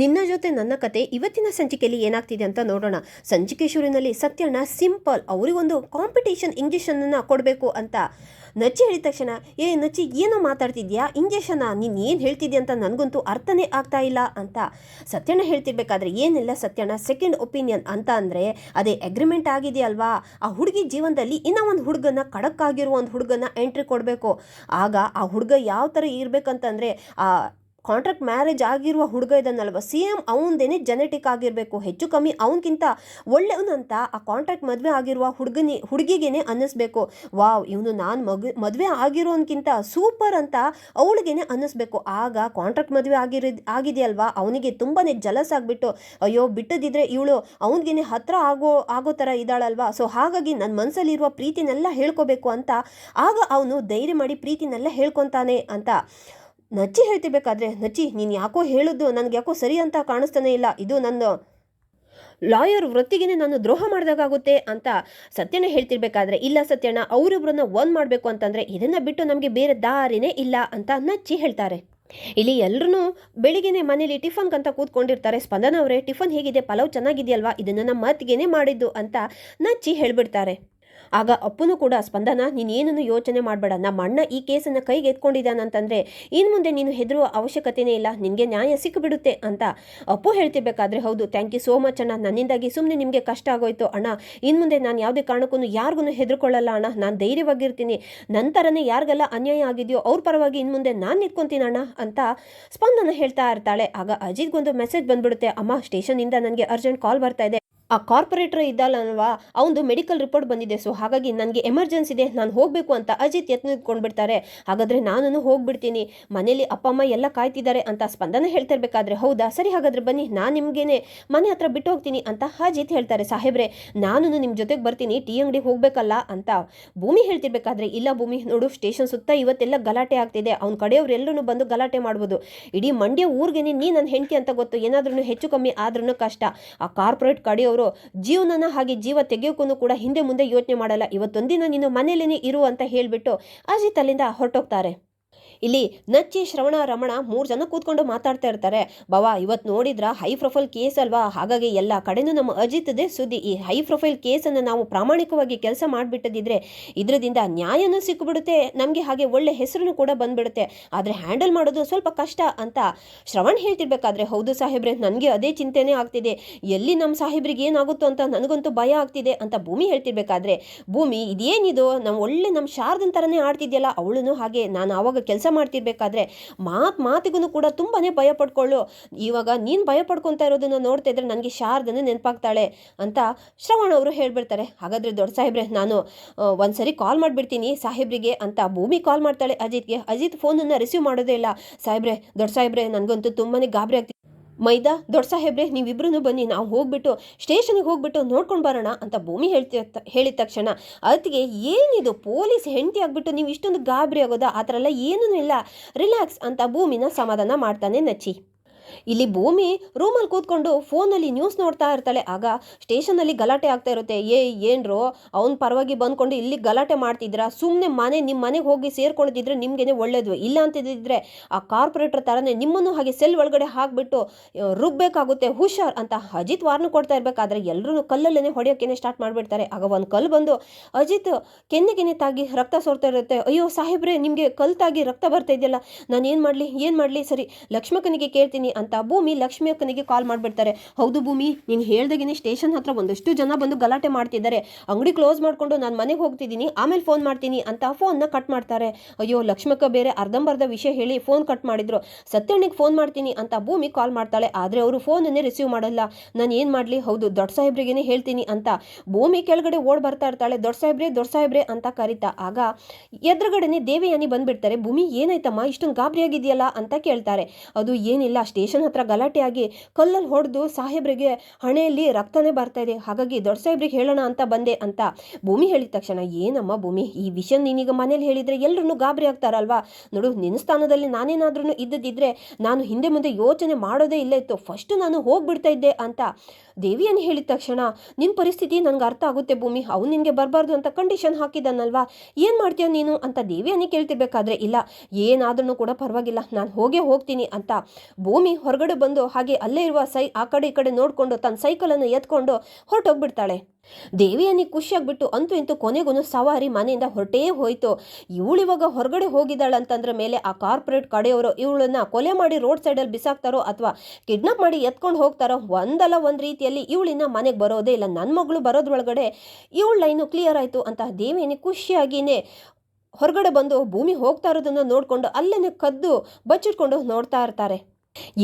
ನಿನ್ನ ಜೊತೆ ನನ್ನ ಕತೆ ಇವತ್ತಿನ ಸಂಚಿಕೆಯಲ್ಲಿ ಏನಾಗ್ತಿದೆ ಅಂತ ನೋಡೋಣ. ಸಂಚಿಕೆ ಶುರುವಿನಲ್ಲಿ ಸತ್ಯಣ್ಣ ಸಿಂಪಲ್ ಅವರಿಗೊಂದು ಕಾಂಪಿಟೇಷನ್ ಇಂಜೆಕ್ಷನನ್ನು ಕೊಡಬೇಕು ಅಂತ ನಚ್ಚಿ ಹೇಳಿದ ತಕ್ಷಣ, ನಚ್ಚಿ ಏನೋ ಮಾತಾಡ್ತಿದ್ಯಾ, ಇಂಜೆಕ್ಷನ ನೀನು ಏನು ಹೇಳ್ತಿದ್ಯಾ ಅಂತ ನನಗಂತೂ ಅರ್ಥನೇ ಆಗ್ತಾ ಇಲ್ಲ ಅಂತ ಸತ್ಯಣ್ಣ ಹೇಳ್ತಿರ್ಬೇಕಾದ್ರೆ, ಏನಿಲ್ಲ ಸತ್ಯಣ್ಣ, ಸೆಕೆಂಡ್ ಒಪಿನಿಯನ್ ಅಂತ ಅಂದರೆ ಅದೇ ಅಗ್ರಿಮೆಂಟ್ ಆಗಿದೆಯಲ್ವಾ, ಆ ಹುಡುಗಿ ಜೀವನದಲ್ಲಿ ಇನ್ನೂ ಒಂದು ಹುಡುಗನ ಖಡಕ್ಕಾಗಿರೋ ಒಂದು ಹುಡುಗನ ಎಂಟ್ರಿ ಕೊಡಬೇಕು. ಆಗ ಆ ಹುಡುಗ ಯಾವ ಥರ ಇರಬೇಕಂತಂದರೆ, ಆ ಕಾಂಟ್ರಾಕ್ಟ್ ಮ್ಯಾರೇಜ್ ಆಗಿರುವ ಹುಡುಗ ಇದನ್ನಲ್ವ, ಸೇಮ್ ಅವನದೇನೆ ಜೆನೆಟಿಕ್ ಆಗಿರಬೇಕು, ಹೆಚ್ಚು ಕಮ್ಮಿ ಅವನಕ್ಕಿಂತ ಒಳ್ಳೆಯವನಂತ ಆ ಕಾಂಟ್ರಾಕ್ಟ್ ಮದುವೆ ಆಗಿರುವ ಹುಡುಗಿಗೇನೆ ಅನ್ನಿಸ್ಬೇಕು. ವಾವ್, ಇವನು ನಾನು ಮದುವೆ ಆಗಿರೋನ್ಕಿಂತ ಸೂಪರ್ ಅಂತ ಅವಳಿಗೇನೆ ಅನ್ನಿಸ್ಬೇಕು. ಆಗ ಕಾಂಟ್ರಾಕ್ಟ್ ಮದುವೆ ಆಗಿದೆಯಲ್ವಾ, ಅವನಿಗೆ ತುಂಬಾ ಜಲಸ್ ಆಗಿಬಿಟ್ಟು, ಅಯ್ಯೋ ಬಿಟ್ಟದಿದ್ರೆ ಇವಳು ಅವನಿಗೇನೆ ಹತ್ರ ಆಗೋ ಥರ ಇದ್ದಾಳಲ್ವಾ, ಸೊ ಹಾಗಾಗಿ ನನ್ನ ಮನಸ್ಸಲ್ಲಿರುವ ಪ್ರೀತಿನೆಲ್ಲ ಹೇಳ್ಕೋಬೇಕು ಅಂತ ಆಗ ಅವನು ಧೈರ್ಯ ಮಾಡಿ ಪ್ರೀತಿನೆಲ್ಲ ಹೇಳ್ಕೊತಾನೆ ಅಂತ ನಚ್ಚಿ ಹೇಳ್ತಿರ್ಬೇಕಾದ್ರೆ, ನಚ್ಚಿ ನೀನು ಯಾಕೋ ಹೇಳೋದು ನನಗೆ ಯಾಕೋ ಸರಿ ಅಂತ ಕಾಣಿಸ್ತಾನೆ ಇಲ್ಲ, ಇದು ನನ್ನ ಲಾಯರ್ ವೃತ್ತಿಗೆ ನಾನು ದ್ರೋಹ ಮಾಡಿದಾಗುತ್ತೆ ಅಂತ ಸತ್ಯಣ್ಣ ಹೇಳ್ತಿರ್ಬೇಕಾದ್ರೆ, ಇಲ್ಲ ಸತ್ಯಣ್ಣ, ಅವರಿಬ್ಬರನ್ನ ಒಂದು ಮಾಡಬೇಕು ಅಂತಂದರೆ ಇದನ್ನು ಬಿಟ್ಟು ನಮಗೆ ಬೇರೆ ದಾರಿನೇ ಇಲ್ಲ ಅಂತ ನಚ್ಚಿ ಹೇಳ್ತಾರೆ. ಇಲ್ಲಿ ಎಲ್ಲರೂ ಬೆಳಿಗ್ಗೆನೆ ಮನೇಲಿ ಟಿಫನ್ಗಂತ ಕೂತ್ಕೊಂಡಿರ್ತಾರೆ. ಸ್ಪಂದನ ಅವರೇ, ಟಿಫನ್ ಹೇಗಿದೆ, ಪಲಾವ್ ಚೆನ್ನಾಗಿದೆಯಲ್ವಾ, ಇದನ್ನು ನಮ್ಮ ಮತ್ತಿಗೆನೇ ಮಾಡಿದ್ದು ಅಂತ ನಚ್ಚಿ ಹೇಳ್ಬಿಡ್ತಾರೆ. ಆಗ ಅಪ್ಪನೂ ಕೂಡ, ಸ್ಪಂದನ ನೀನೇನನ್ನು ಯೋಚನೆ ಮಾಡಬೇಡ, ನಮ್ಮ ಅಣ್ಣ ಈ ಕೇಸನ್ನು ಕೈಗೆ ಎತ್ಕೊಂಡಿದ್ದಾನಂತಂದರೆ ಇನ್ನು ಮುಂದೆ ನೀನು ಹೆದರುವ ಅವಶ್ಯಕತೆಯೇ ಇಲ್ಲ, ನಿನಗೆ ನ್ಯಾಯ ಸಿಕ್ಕಿಬಿಡುತ್ತೆ ಅಂತ ಅಪ್ಪು ಹೇಳ್ತಿರ್ಬೇಕಾದ್ರೆ, ಹೌದು ಥ್ಯಾಂಕ್ ಯು ಸೋ ಮಚ್ ಅಣ್ಣ, ನನ್ನಿಂದಾಗಿ ಸುಮ್ಮನೆ ನಿಮಗೆ ಕಷ್ಟ ಆಗೋಯ್ತು ಅಣ್ಣ, ಇನ್ನು ಮುಂದೆ ನಾನು ಯಾವುದೇ ಕಾರಣಕ್ಕೂ ಯಾರಿಗೂ ಹೆದರ್ಕೊಳ್ಳಲ್ಲ ಅಣ್ಣ, ನಾನು ಧೈರ್ಯವಾಗಿರ್ತೀನಿ, ನಂತರನೇ ಯಾರಿಗೆಲ್ಲ ಅನ್ಯಾಯ ಆಗಿದೆಯೋ ಅವ್ರ ಪರವಾಗಿ ಇನ್ನು ಮುಂದೆ ನಾನು ನಿಂತ್ಕೊತೀನಿ ಅಣ್ಣ ಅಂತ ಸ್ಪಂದನ ಹೇಳ್ತಾ ಇರ್ತಾಳೆ. ಆಗ ಅಜಿತ್ಗೊಂದು ಮೆಸೇಜ್ ಬಂದ್ಬಿಡುತ್ತೆ, ಅಮ್ಮ ಸ್ಟೇಷನಿಂದ ನನಗೆ ಅರ್ಜೆಂಟ್ ಕಾಲ್ ಬರ್ತಾ ಇದೆ, ಆ ಕಾರ್ಪೊರೇಟರ್ ಇದ್ದಲ್ಲಲ್ವಾ, ಅವನದು ಮೆಡಿಕಲ್ ರಿಪೋರ್ಟ್ ಬಂದಿದೆ, ಸೊ ಹಾಗಾಗಿ ನನಗೆ ಎಮರ್ಜೆನ್ಸಿ ಇದೆ, ನಾನು ಹೋಗಬೇಕು ಅಂತ ಅಜಿತ್ ಎತ್ಕೊಂಡ್ಬಿಡ್ತಾರೆ. ಹಾಗಾದರೆ ನಾನು ಹೋಗ್ಬಿಡ್ತೀನಿ, ಮನೇಲಿ ಅಪ್ಪ ಅಮ್ಮ ಎಲ್ಲ ಕಾಯ್ತಿದ್ದಾರೆ ಅಂತ ಸ್ಪಂದನ ಹೇಳ್ತಿರ್ಬೇಕಾದ್ರೆ, ಹೌದಾ ಸರಿ ಹಾಗಾದರೆ ಬನ್ನಿ, ನಾನು ನಿಮಗೇನೆ ಮನೆ ಹತ್ರ ಬಿಟ್ಟು ಹೋಗ್ತೀನಿ ಅಂತ ಅಜಿತ್ ಹೇಳ್ತಾರೆ. ಸಾಹೇಬ್ರೆ, ನಾನು ನಿಮ್ಮ ಜೊತೆಗೆ ಬರ್ತೀನಿ, ಟೀ ಅಂಗಡಿಗೆ ಹೋಗಬೇಕಲ್ಲ ಅಂತ ಭೂಮಿ ಹೇಳ್ತಿರ್ಬೇಕಾದ್ರೆ, ಇಲ್ಲ ಭೂಮಿ ನೋಡು, ಸ್ಟೇಷನ್ ಸುತ್ತ ಇವತ್ತೆಲ್ಲ ಗಲಾಟೆ ಆಗ್ತಿದೆ, ಅವ್ನ ಕಡೆಯವ್ರೆಲ್ಲರೂ ಬಂದು ಗಲಾಟೆ ಮಾಡ್ಬೋದು, ಇಡೀ ಮಂಡ್ಯ ಊರಿಗೇನೆ ನೀ ನನ್ನ ಹೆಂಡತಿ ಅಂತ ಗೊತ್ತು, ಏನಾದ್ರೂ ಹೆಚ್ಚು ಕಮ್ಮಿ ಆದ್ರೂ ಕಷ್ಟ, ಆ ಕಾರ್ಪೊರೇಟ್ ಕಡೆಯವರು ಜೀವನನ ಹಾಗೆ ಜೀವ ತೆಗೆಯೋಕ್ಕೂ ಕೂಡ ಹಿಂದೆ ಮುಂದೆ ಯೋಚನೆ ಮಾಡಲ್ಲ, ಇವತ್ತೊಂದಿನ ನೀನು ಮನೇಲೇನೆ ಇರು ಅಂತ ಹೇಳಿಬಿಟ್ಟು ಅಜಿತ್ ಅಲ್ಲಿಂದ ಹೊರಟೋಗ್ತಾರೆ. ಇಲ್ಲಿ ನಚ್ಚಿ, ಶ್ರವಣ, ರಮಣ 3 ಜನ ಕೂತ್ಕೊಂಡು ಮಾತಾಡ್ತಾ ಇರ್ತಾರೆ. ಬಾವಾ, ಇವತ್ತು ನೋಡಿದ್ರ ಹೈ ಪ್ರೊಫೈಲ್ ಕೇಸ್ ಅಲ್ವಾ, ಹಾಗಾಗಿ ಎಲ್ಲ ಕಡೆನೂ ನಮ್ಮ ಅಜಿತ್ದೇ ಸುದ್ದಿ, ಈ ಹೈ ಪ್ರೊಫೈಲ್ ಕೇಸನ್ನು ನಾವು ಪ್ರಾಮಾಣಿಕವಾಗಿ ಕೆಲಸ ಮಾಡಿಬಿಟ್ಟದಿದ್ರೆ ಇದರಿಂದ ನ್ಯಾಯನೂ ಸಿಕ್ಕಿಬಿಡುತ್ತೆ ನಮಗೆ, ಹಾಗೆ ಒಳ್ಳೆ ಹೆಸರು ಕೂಡ ಬಂದ್ಬಿಡುತ್ತೆ, ಆದರೆ ಹ್ಯಾಂಡಲ್ ಮಾಡೋದು ಸ್ವಲ್ಪ ಕಷ್ಟ ಅಂತ ಶ್ರವಣ್ ಹೇಳ್ತಿರ್ಬೇಕಾದ್ರೆ, ಹೌದು ಸಾಹೇಬ್ರೆ, ನನಗೆ ಅದೇ ಚಿಂತೆನೇ ಆಗ್ತಿದೆ, ಎಲ್ಲಿ ನಮ್ಮ ಸಾಹೇಬ್ರಿಗೆ ಏನಾಗುತ್ತೋ ಅಂತ ನನಗಂತೂ ಭಯ ಆಗ್ತಿದೆ ಅಂತ ಭೂಮಿ ಹೇಳ್ತಿರ್ಬೇಕಾದ್ರೆ, ಭೂಮಿ ಇದೇನಿದು, ನಮ್ಮ ಶಾರದನ್ ಥರನೇ ಆಡ್ತಿದ್ಯಲ್ಲ ಅವಳು, ಹಾಗೆ ನಾನು ಆವಾಗ ಕೆಲಸ ಮಾಡ್ತಿರ್ಬೇಕಾದ್ರೆ ಮಾತಿಗೂ ಕೂಡ ತುಂಬಾನೇ ಭಯ ಪಡ್ಕೊಳ್ಳು, ಇವಾಗ ನೀನು ಭಯ ಪಡ್ಕೊತಾ ಇರೋದನ್ನ ನೋಡ್ತಾ ಇದ್ರೆ ನನಗೆ ಶಾರದನೇ ನೆನಪಾಗ್ತಾಳೆ ಅಂತ ಶ್ರವಣ ಅವರು ಹೇಳ್ಬಿಡ್ತಾರೆ. ಹಾಗಾದ್ರೆ ದೊಡ್ಡ ಸಾಹೇಬ್ರೆ, ನಾನು ಒಂದ್ಸರಿ ಕಾಲ್ ಮಾಡಿಬಿಡ್ತೀನಿ ಸಾಹೇಬ್ರಿಗೆ ಅಂತ ಭೂಮಿ ಕಾಲ್ ಮಾಡ್ತಾಳೆ ಅಜಿತ್ಗೆ. ಅಜಿತ್ ಫೋನನ್ನು ರಿಸೀವ್ ಮಾಡೋದೇ ಇಲ್ಲ. ಸಾಹೇಬ್ರೆ, ದೊಡ್ಡ ಸಾಹೇಬ್ರೆ, ನನಗಂತೂ ತುಂಬಾನೇ ಗಾಬರಿ ಆಗ್ತಿದೆ, ಮೈದಾ, ದೊಡ್ಡ ಸಾಹೇಬ್ರೆ ನೀವಿಬ್ರು ಬನ್ನಿ, ನಾವು ಹೋಗ್ಬಿಟ್ಟು ಸ್ಟೇಷನ್ಗೆ ಹೋಗ್ಬಿಟ್ಟು ನೋಡ್ಕೊಂಡು ಬರೋಣ ಅಂತ ಭೂಮಿ ಹೇಳಿದ ತಕ್ಷಣ ಅದಕ್ಕೆ, ಏನಿದು ಪೊಲೀಸ್ ಹೆಂಡತಿ ಆಗ್ಬಿಟ್ಟು ನೀವು ಇಷ್ಟೊಂದು ಗಾಬರಿ ಆಗೋದಾ, ಆ ಥರ ಎಲ್ಲ ಏನೂ ಇಲ್ಲ, ರಿಲ್ಯಾಕ್ಸ್ ಅಂತ ಭೂಮಿನ ಸಮಾಧಾನ ಮಾಡ್ತಾನೆ ನಚ್ಚಿ. ಇಲ್ಲಿ ಭೂಮಿ ರೂಮಲ್ಲಿ ಕೂತ್ಕೊಂಡು ಫೋನಲ್ಲಿ ನ್ಯೂಸ್ ನೋಡ್ತಾ ಇರ್ತಾಳೆ. ಆಗ ಸ್ಟೇಷನಲ್ಲಿ ಗಲಾಟೆ ಆಗ್ತಾ ಇರುತ್ತೆ. ಏನ್ರೋ ಅವ್ನ ಪರವಾಗಿ ಬಂದ್ಕೊಂಡು ಇಲ್ಲಿ ಗಲಾಟೆ ಮಾಡ್ತಿದ್ರ, ಸುಮ್ಮನೆ ನಿಮ್ಮ ಮನೆಗೆ ಹೋಗಿ ಸೇರ್ಕೊಳ್ಳೋದಿದ್ರೆ ನಿಮ್ಗೇನೆ ಒಳ್ಳೇದು, ಇಲ್ಲ ಅಂತಿದ್ರೆ ಆ ಕಾರ್ಪೊರೇಟರ್ ಥರನೇ ನಿಮ್ಮನ್ನು ಹಾಗೆ ಸೆಲ್ ಒಳಗಡೆ ಹಾಕ್ಬಿಟ್ಟು ರುಬ್ಬೇಕಾಗುತ್ತೆ, ಹುಷಾರ್ ಅಂತ ಅಜಿತ್ ವಾರ್ನ್ ಕೊಡ್ತಾ ಇರ್ಬೇಕಾದ್ರೆ ಎಲ್ಲರೂ ಕಲ್ಲಲ್ಲೇ ಹೊಡೆಯೋಕ್ಕೇನೆ ಸ್ಟಾರ್ಟ್ ಮಾಡಿಬಿಡ್ತಾರೆ. ಆಗ ಒಂದು ಕಲ್ಲು ಬಂದು ಅಜಿತ್ ಕೆನ್ನೆಗೆನೆ ತಾಗಿ ರಕ್ತ ಸೋರ್ತಾ ಇರುತ್ತೆ. ಅಯ್ಯೋ ಸಾಹೇಬ್ರೆ, ನಿಮಗೆ ಕಲ್ಲು ತಾಗಿ ರಕ್ತ ಬರ್ತಾ ಇದೆಯಲ್ಲ, ನಾನು ಏನು ಮಾಡಲಿ, ಸರಿ ಲಕ್ಷ್ಮಕ್ಕನಿಗೆ ಕೇಳ್ತೀನಿ ಅಂತ ಭೂಮಿ ಲಕ್ಷ್ಮಿ ಅಕ್ಕನಿಗೆ ಕಾಲ್ ಮಾಡಿಬಿಡ್ತಾರೆ. ಹೌದು ಭೂಮಿ, ನೀನು ಹೇಳ್ದಾಗೇನೆ ಸ್ಟೇಷನ್ ಹತ್ರ ಒಂದಷ್ಟು ಜನ ಬಂದು ಗಲಾಟೆ ಮಾಡ್ತಿದ್ದಾರೆ, ಅಂಗಡಿ ಕ್ಲೋಸ್ ಮಾಡಿಕೊಂಡು ನಾನು ಮನೆಗೆ ಹೋಗ್ತಿದ್ದೀನಿ, ಆಮೇಲೆ ಫೋನ್ ಮಾಡ್ತೀನಿ ಅಂತ ಫೋನ್ನ ಕಟ್ ಮಾಡ್ತಾರೆ. ಅಯ್ಯೋ, ಲಕ್ಷ್ಮಕ್ಕ ಬೇರೆ ಅರ್ಧಂಬರ್ಧ ವಿಷಯ ಹೇಳಿ ಫೋನ್ ಕಟ್ ಮಾಡಿದ್ರು. ಸತ್ಯಣ್ಣಿಗೆ ಫೋನ್ ಮಾಡ್ತೀನಿ ಅಂತ ಭೂಮಿ ಕಾಲ್ ಮಾಡ್ತಾಳೆ, ಆದರೆ ಅವರು ಫೋನನ್ನೇ ರಿಸೀವ್ ಮಾಡಲ್ಲ. ನಾನು ಏನು ಮಾಡಲಿ, ಹೌದು ದೊಡ್ಡ ಸಾಹೇಬ್ರಿಗೇನೆ ಹೇಳ್ತೀನಿ ಅಂತ ಭೂಮಿ ಕೆಳಗಡೆ ಓಡ್ ಬರ್ತಾ ಇರ್ತಾಳೆ. ದೊಡ್ಡ ಸಾಹೇಬ್ರೆ ಅಂತ ಕರೀತಾ. ಆಗ ಎದುರುಗಡೆನೆ ದೇವಯಾನಿ ಬಂದ್ಬಿಡ್ತಾರೆ. ಭೂಮಿ ಏನಾಯ್ತಮ್ಮ, ಇಷ್ಟೊಂದು ಗಾಬರಿ ಆಗಿದೆಯಲ್ಲ ಅಂತ ಕೇಳ್ತಾರೆ. ಅದು ಏನಿಲ್ಲ, ಸ್ಟೇಷನ್ ಹತ್ರ ಗಲಾಟೆ ಆಗಿ ಕಲ್ಲಲ್ಲಿ ಹೊಡೆದು ಸಾಹೇಬ್ರಿಗೆ ಹಣೆಯಲ್ಲಿ ರಕ್ತನೇ ಬರ್ತಾ ಇದೆ, ಹಾಗಾಗಿ ದೊಡ್ಡ ಸಾಹೇಬ್ರಿಗೆ ಹೇಳೋಣ ಅಂತ ಬಂದೆ ಅಂತ ಭೂಮಿ ಹೇಳಿದ ತಕ್ಷಣ, ಏನಮ್ಮ ಭೂಮಿ, ಈ ವಿಷಯ ನೀನೀಗ ಮನೇಲಿ ಹೇಳಿದ್ರೆ ಎಲ್ಲರೂ ಗಾಬರಿ ಆಗ್ತಾರಲ್ವಾ, ನೋಡು ನಿನ್ನ ಸ್ಥಾನದಲ್ಲಿ ನಾನೇನಾದ್ರೂ ಇದ್ದಿದ್ರೆ ನಾನು ಹಿಂದೆ ಮುಂದೆ ಯೋಚನೆ ಮಾಡೋದೇ ಇಲ್ಲ ಇತ್ತು, ಫಸ್ಟ್ ನಾನು ಹೋಗ್ಬಿಡ್ತಾ ಇದ್ದೆ ಅಂತ ದೇವಿಯನ್ನು ಹೇಳಿದ ತಕ್ಷಣ, ನಿನ್ನ ಪರಿಸ್ಥಿತಿ ನನಗೆ ಅರ್ಥ ಆಗುತ್ತೆ ಭೂಮಿ, ಅವ್ನು ನಿನಗೆ ಬರಬಾರ್ದು ಅಂತ ಕಂಡೀಷನ್ ಹಾಕಿದ್ದಾನಲ್ವಾ, ಏನು ಮಾಡ್ತೀಯ ನೀನು ಅಂತ ದೇವಿಯನ್ನು ಕೇಳ್ತಿರ್ಬೇಕಾದ್ರೆ, ಇಲ್ಲ ಏನಾದ್ರೂ ಕೂಡ ಪರವಾಗಿಲ್ಲ, ನಾನು ಹೋಗ್ತೀನಿ ಅಂತ ಭೂಮಿ ಹೊರಗಡೆ ಬಂದು ಹಾಗೆ ಅಲ್ಲೇ ಇರುವ ಆ ಕಡೆ ಈ ಕಡೆ ನೋಡಿಕೊಂಡು ತನ್ನ ಸೈಕಲನ್ನು ಎತ್ಕೊಂಡು ಹೊರಟೋಗ್ಬಿಡ್ತಾಳೆ. ದೇವಿಯನಿ ಖುಷಿಯಾಗ್ಬಿಟ್ಟು ಅಂತೂ ಇಂತೂ ಕೊನೆಗೂ ಸವಾರಿ ಮನೆಯಿಂದ ಹೊರಟೇ ಹೋಯ್ತು. ಇವಳಿವಾಗ ಹೊರಗಡೆ ಹೋಗಿದ್ದಾಳಂತಂದ್ರ ಮೇಲೆ ಆ ಕಾರ್ಪೊರೇಟ್ ಕಡೆಯವರು ಇವಳನ್ನ ಕೊಲೆ ಮಾಡಿ ರೋಡ್ ಸೈಡಲ್ಲಿ ಬಿಸಾಕ್ತಾರೋ ಅಥವಾ ಕಿಡ್ನಾಪ್ ಮಾಡಿ ಎತ್ಕೊಂಡು ಹೋಗ್ತಾರೋ, ಒಂದಲ್ಲ ಒಂದು ರೀತಿಯಲ್ಲಿ ಇವಳಿನ ಮನೆಗೆ ಬರೋದೇ ಇಲ್ಲ, ನನ್ನ ಮಗಳು ಬರೋದ್ರೊಳಗಡೆ ಇವಳ ಲೈನು ಕ್ಲಿಯರ್ ಆಯಿತು ಅಂತ ದೇವಿಯನಿ ಖುಷಿಯಾಗಿಯೇ ಹೊರಗಡೆ ಬಂದು ಭೂಮಿ ಹೋಗ್ತಾ ಇರೋದನ್ನು ನೋಡಿಕೊಂಡು ಅಲ್ಲೇನೆ ಕದ್ದು ಬಚ್ಚಿಟ್ಕೊಂಡು ನೋಡ್ತಾ ಇರ್ತಾರೆ.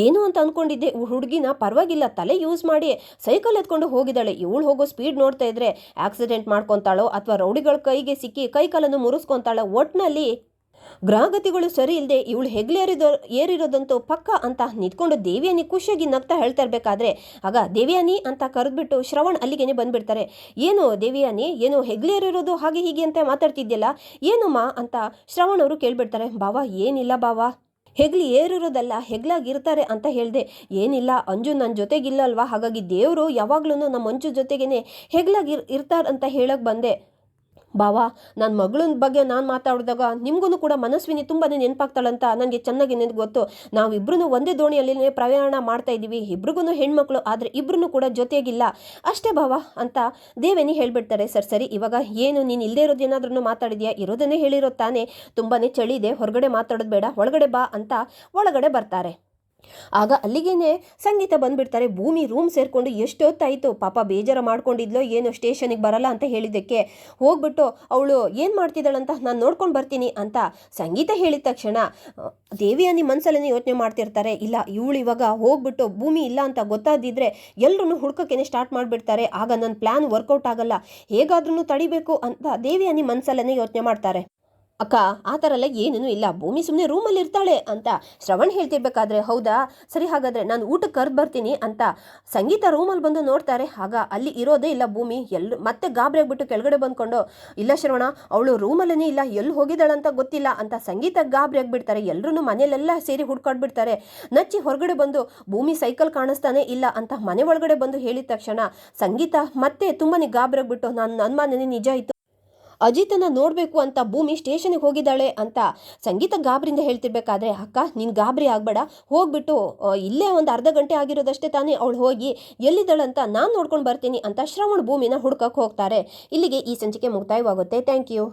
ಏನು ಅಂತ ಅಂದ್ಕೊಂಡಿದ್ದೆ, ಹುಡುಗಿನ ಪರವಾಗಿಲ್ಲ ತಲೆ ಯೂಸ್ ಮಾಡಿ ಸೈಕಲ್ ಎತ್ಕೊಂಡು ಹೋಗಿದ್ದಾಳೆ, ಇವಳು ಹೋಗೋ ಸ್ಪೀಡ್ ನೋಡ್ತಾ ಇದ್ರೆ ಆಕ್ಸಿಡೆಂಟ್ ಮಾಡ್ಕೊತಾಳೋ ಅಥವಾ ರೌಡಿಗಳ ಕೈಗೆ ಸಿಕ್ಕಿ ಕೈ ಕಾಲನ್ನು ಮುರಿಸ್ಕೊತಾಳೋ, ಒಟ್ಟಿನಲ್ಲಿ ಗ್ರಹಗತಿಗಳು ಸರಿ ಇಲ್ಲದೆ ಇವಳು ಏರಿರೋದಂತೂ ಪಕ್ಕ ಅಂತ ನಿಂತ್ಕೊಂಡು ದೇವಿಯನಿ ಖುಷಿಯಾಗಿ ನಗ್ತಾ ಹೇಳ್ತಾ ಇರಬೇಕಾದ್ರೆ ಆಗ ದೇವಿಯಾನಿ ಅಂತ ಕರೆದ್ಬಿಟ್ಟು ಶ್ರವಣ್ ಅಲ್ಲಿಗೇನೆ ಬಂದ್ಬಿಡ್ತಾರೆ. ಏನು ದೇವಿಯಾನಿ, ಏನು ಹೆಗ್ಲೇರಿರೋದು ಹಾಗೆ ಹೀಗೆ ಅಂತ ಮಾತಾಡ್ತಿದ್ಯಲ್ಲ, ಏನಮ್ಮ ಅಂತ ಶ್ರವಣ್ ಅವರು ಕೇಳ್ಬಿಡ್ತಾರೆ. ಬಾವಾ ಏನಿಲ್ಲ ಬಾವಾ, ಹೆಗ್ಲಿ ಏರಿರೋದಲ್ಲ ಹೆಗ್ಲಾಗಿರ್ತಾರೆ ಅಂತ ಹೇಳಿದೆ. ಏನಿಲ್ಲ ಅಂಜು ನನ್ನ ಜೊತೆಗಿಲ್ಲ ಅಲ್ವಾ, ಹಾಗಾಗಿ ದೇವರು ಯಾವಾಗ್ಲೂ ನಮ್ಮ ಮಂಜು ಜೊತೆಗೇನೆ ಇರ್ತಾರಂತ ಹೇಳಕ್ ಬಂದೆ. ಬಾವಾ, ನನ್ನ ಮಗಳ ಬಗ್ಗೆ ನಾನು ಮಾತಾಡಿದಾಗ ನಿಮಗೂ ಕೂಡ ಮನಸ್ವಿನಿ ತುಂಬಾ ನೆನಪಾಗ್ತಾಳಂತ ನನಗೆ ಚೆನ್ನಾಗಿ ನೆನಪು ಗೊತ್ತು. ನಾವಿಬ್ರು ಒಂದೇ ದೋಣಿಯಲ್ಲಿ ಪ್ರಯಾಣ ಮಾಡ್ತಾ ಇದ್ದೀವಿ, ಇಬ್ರಿಗೂ ಹೆಣ್ಮಕ್ಳು, ಆದರೆ ಇಬ್ರು ಕೂಡ ಜೊತೆಗಿಲ್ಲ ಅಷ್ಟೇ ಬಾವಾ ಅಂತ ದೇವೇನಿ ಹೇಳ್ಬಿಡ್ತಾರೆ. ಸರಿ ಇವಾಗ ಏನು ನೀನು ಇಲ್ಲದೆ ಇರೋದು ಏನಾದ್ರೂ ಮಾತಾಡಿದ್ಯಾ, ಇರೋದನ್ನೇ ಹೇಳಿರೋ ತಾನೇ, ತುಂಬಾ ಚಳಿ ಇದೆ, ಹೊರಗಡೆ ಮಾತಾಡೋದು ಬೇಡ, ಒಳಗಡೆ ಬಾ ಅಂತ ಒಳಗಡೆ ಬರ್ತಾರೆ. ಆಗ ಅಲ್ಲಿಗೇನೆ ಸಂಗೀತ ಬಂದ್ಬಿಡ್ತಾರೆ. ಭೂಮಿ ರೂಮ್ ಸೇರ್ಕೊಂಡು ಎಷ್ಟೊತ್ತಾಯಿತು, ಪಾಪ ಬೇಜಾರ ಮಾಡ್ಕೊಂಡಿದ್ಲೋ ಏನೋ ಸ್ಟೇಷನಿಗೆ ಬರಲ್ಲ ಅಂತ ಹೇಳಿದ್ದಕ್ಕೆ ಹೋಗ್ಬಿಟ್ಟು ಅವಳು ಏನು ಮಾಡ್ತಿದ್ದಾಳಂತ ನಾನು ನೋಡ್ಕೊಂಡು ಬರ್ತೀನಿ ಅಂತ ಸಂಗೀತ ಹೇಳಿದ ತಕ್ಷಣ ದೇವಿಯಾನಿ ಮನಸ್ಸಲ್ಲೇ ಯೋಚನೆ ಮಾಡ್ತಿರ್ತಾರೆ. ಇಲ್ಲ ಇವಳು ಇವಾಗ ಹೋಗ್ಬಿಟ್ಟು ಭೂಮಿ ಇಲ್ಲ ಅಂತ ಗೊತ್ತಾದಿದ್ರೆ ಎಲ್ಲರೂ ಹುಡ್ಕೋಕ್ಕೇನೆ ಸ್ಟಾರ್ಟ್ ಮಾಡಿಬಿಡ್ತಾರೆ, ಆಗ ನನ್ನ ಪ್ಲ್ಯಾನ್ ವರ್ಕೌಟ್ ಆಗಲ್ಲ, ಹೇಗಾದ್ರೂ ತಡಿಬೇಕು ಅಂತ ದೇವಿಯಾನಿ ಮನಸ್ಸಲ್ಲೇ ಯೋಚನೆ ಮಾಡ್ತಾರೆ. ಅಕ್ಕ ಆ ಥರ ಎಲ್ಲ ಏನೂ ಇಲ್ಲ, ಭೂಮಿ ಸುಮ್ಮನೆ ರೂಮಲ್ಲಿ ಇರ್ತಾಳೆ ಅಂತ ಶ್ರವಣ್ ಹೇಳ್ತಿರ್ಬೇಕಾದ್ರೆ ಹೌದಾ ಸರಿ ಹಾಗಾದರೆ ನಾನು ಊಟಕ್ಕೆ ಕರೆದು ಬರ್ತೀನಿ ಅಂತ ಸಂಗೀತ ರೂಮಲ್ಲಿ ಬಂದು ನೋಡ್ತಾರೆ. ಆಗ ಅಲ್ಲಿ ಇರೋದೇ ಇಲ್ಲ ಭೂಮಿ, ಮತ್ತೆ ಗಾಬರಿ ಆಗ್ಬಿಟ್ಟು ಕೆಳಗಡೆ ಬಂದ್ಕೊಂಡು ಇಲ್ಲ ಶ್ರವಣ ಅವಳು ರೂಮಲ್ಲೇ ಇಲ್ಲ, ಎಲ್ಲಿ ಹೋಗಿದ್ದಾಳಂತ ಗೊತ್ತಿಲ್ಲ ಅಂತ ಸಂಗೀತ ಗಾಬರಿ ಆಗಿಬಿಡ್ತಾರೆ. ಎಲ್ಲರೂ ಮನೆಯಲ್ಲೆಲ್ಲ ಸೇರಿ ಹುಡ್ಕಾಡ್ಬಿಡ್ತಾರೆ. ನಚ್ಚಿ ಹೊರಗಡೆ ಬಂದು ಭೂಮಿ ಸೈಕಲ್ ಕಾಣಿಸ್ತಾನೆ ಇಲ್ಲ ಅಂತ ಮನೆ ಒಳಗಡೆ ಬಂದು ಹೇಳಿದ ತಕ್ಷಣ ಸಂಗೀತ ಮತ್ತೆ ತುಂಬಾ ಗಾಬರಿ ಆಗ್ಬಿಟ್ಟು ನನ್ನ ಅನುಮಾನನೇ ನಿಜ ಇತ್ತು, ಅಜಿತನ ನೋಡಬೇಕು ಅಂತ ಭೂಮಿ ಸ್ಟೇಷನ್ಗೆ ಹೋಗಿದ್ದಾಳೆ ಅಂತ ಸಂಗೀತ ಗಾಬರಿಯಿಂದ ಹೇಳ್ತಿರ್ಬೇಕಾದ್ರೆ ಅಕ್ಕ ನೀನು ಗಾಬರಿ ಆಗಬೇಡ, ಹೋಗ್ಬಿಟ್ಟು ಇಲ್ಲೇ ಒಂದು ಅರ್ಧ ಗಂಟೆ ಆಗಿರೋದಷ್ಟೇ ತಾನೇ, ಅವಳು ಹೋಗಿ ಎಲ್ಲಿದ್ದಾಳಂತ ನಾನು ನೋಡ್ಕೊಂಡು ಬರ್ತೀನಿ ಅಂತ ಶ್ರವಣ್ ಭೂಮಿನ ಹುಡ್ಕಕ್ಕೆ ಹೋಗ್ತಾರೆ. ಇಲ್ಲಿಗೆ ಈ ಸಂಚಿಕೆ ಮುಕ್ತಾಯವಾಗುತ್ತೆ. Thank you.